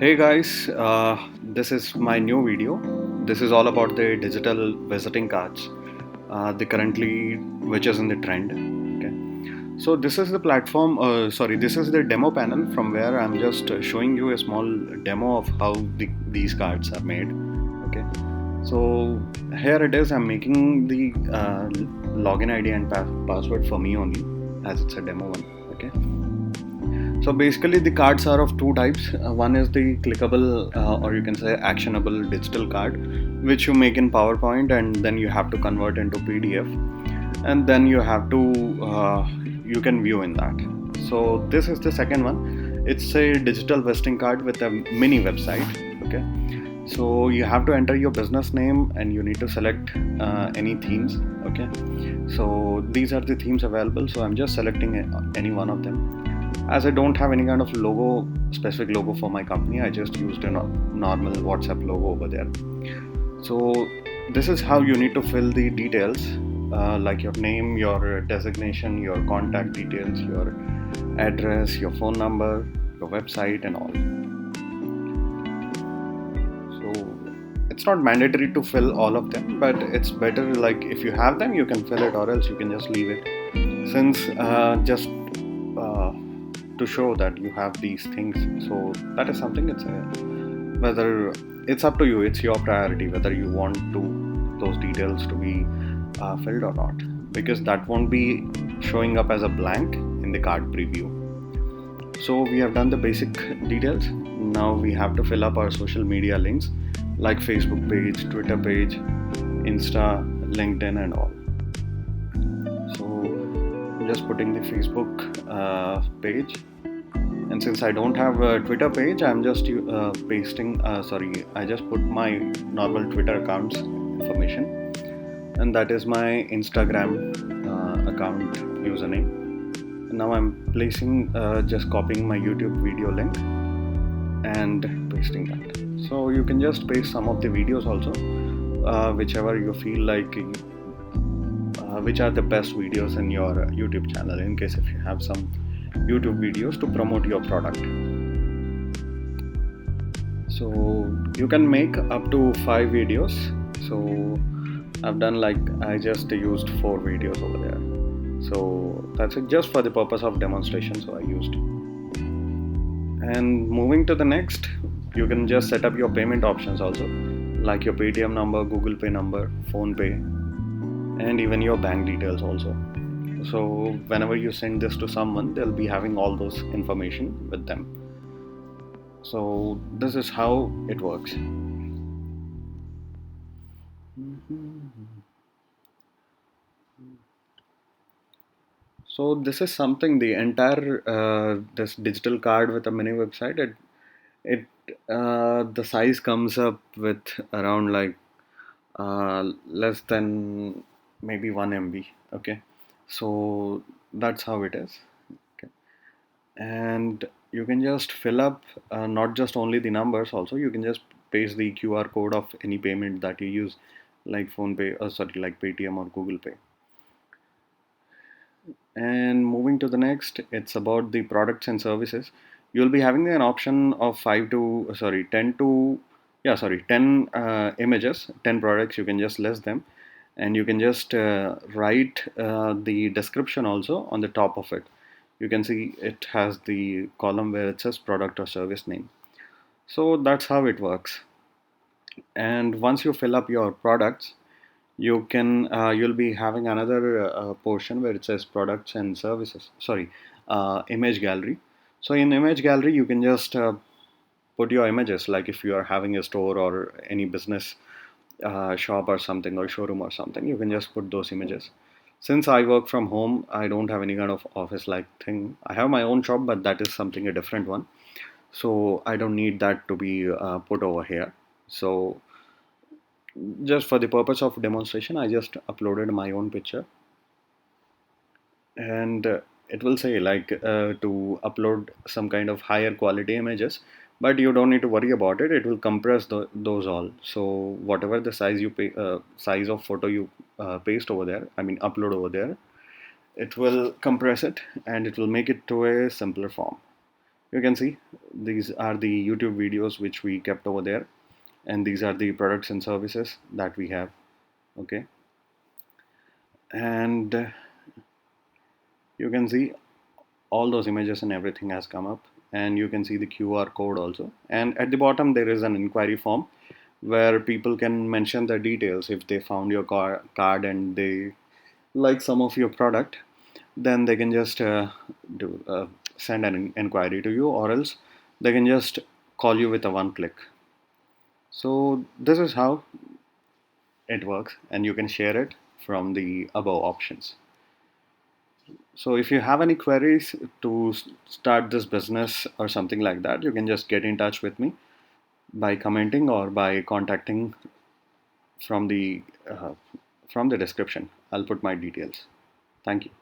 Hey guys, this is my new video. This is all about the digital visiting cards, the currently which is in the trend. Okay, so this is the platform. This is the demo panel from where I'm just showing you a small demo of how these cards are made. Okay, so here it is. I'm making the login ID and password for me only, as it's a demo one. Okay. So basically, the cards are of two types. One is the clickable, or you can say actionable digital card, which you make in PowerPoint and then you have to convert into PDF, and then you can view in that. So this is the second one. It's a digital visiting card with a mini website. Okay. So you have to enter your business name and you need to select any themes. Okay. So these are the themes available. So I'm just selecting any one of them. As I don't have any kind of specific logo for my company, I just used a normal WhatsApp logo over there. So this is how you need to fill the details, like your name, your designation, your contact details, your address, your phone number, your website, and all. So it's not mandatory to fill all of them, but it's better, like, if you have them, you can fill it, or else you can just leave it. Since just to show that you have these things, so that is something. Whether it's up to you, it's your priority whether you want those details to be filled or not, because that won't be showing up as a blank in the card preview. So we have done the basic details. Now we have to fill up our social media links, like Facebook page, Twitter page, Insta, LinkedIn, and all. So I'm just putting the Facebook page, and since I don't have a Twitter page, I'm just I just put my normal Twitter account's information, and that is my Instagram account username. Now I'm just copying my YouTube video link and pasting that. So you can just paste some of the videos also, whichever you feel like, which are the best videos in your YouTube channel, in case if you have some YouTube videos to promote your product. So you can make up to 5 videos. So I've done, like, I just used 4 videos over there. So that's it, just for the purpose of demonstration, so I used. And moving to the next, you can just set up your payment options also, like your Paytm number, Google Pay number, Phone Pay, and even your bank details also. So whenever you send this to someone, they'll be having all those information with them. So this is how it works. So this is something, the entire this digital card with a mini website. It the size comes up with around, like, less than maybe 1 MB. Okay, so that's how it is. Okay, and you can just fill up, not just only the numbers, also you can just paste the QR code of any payment that you use, like like Paytm or Google Pay. And moving to the next, it's about the products and services. You'll be having an option of 10 images, 10 products. You can just list them, and you can just write the description also on the top of it. You can see it has the column where it says product or service name. So that's how it works. And once you fill up your products, you'll be having another portion where it says products and services, image gallery. So in image gallery, you can just put your images, like if you are having a store or any business shop or something, or showroom or something, you can just put those images. Since I work from home, I don't have any kind of office like thing. I have my own shop, but that is something a different one, so I don't need that to be put over here. So just for the purpose of demonstration, I just uploaded my own picture, and it will say, like, to upload some kind of higher quality images, but you don't need to worry about it. It will compress those all. So whatever the size of photo you paste over there, I mean upload over there, it will compress it and it will make it to a simpler form. You can see these are the YouTube videos which we kept over there, and these are the products and services that we have. Okay, and you can see all those images and everything has come up, and you can see the QR code also, and at the bottom there is an inquiry form where people can mention their details. If they found your card and they like some of your product, then they can just do send an inquiry to you, or else they can just call you with a one click. So this is how it works, and you can share it from the above options. So if you have any queries to start this business or something like that, you can just get in touch with me by commenting or by contacting from the uh, from the description. I'll put my details. Thank you.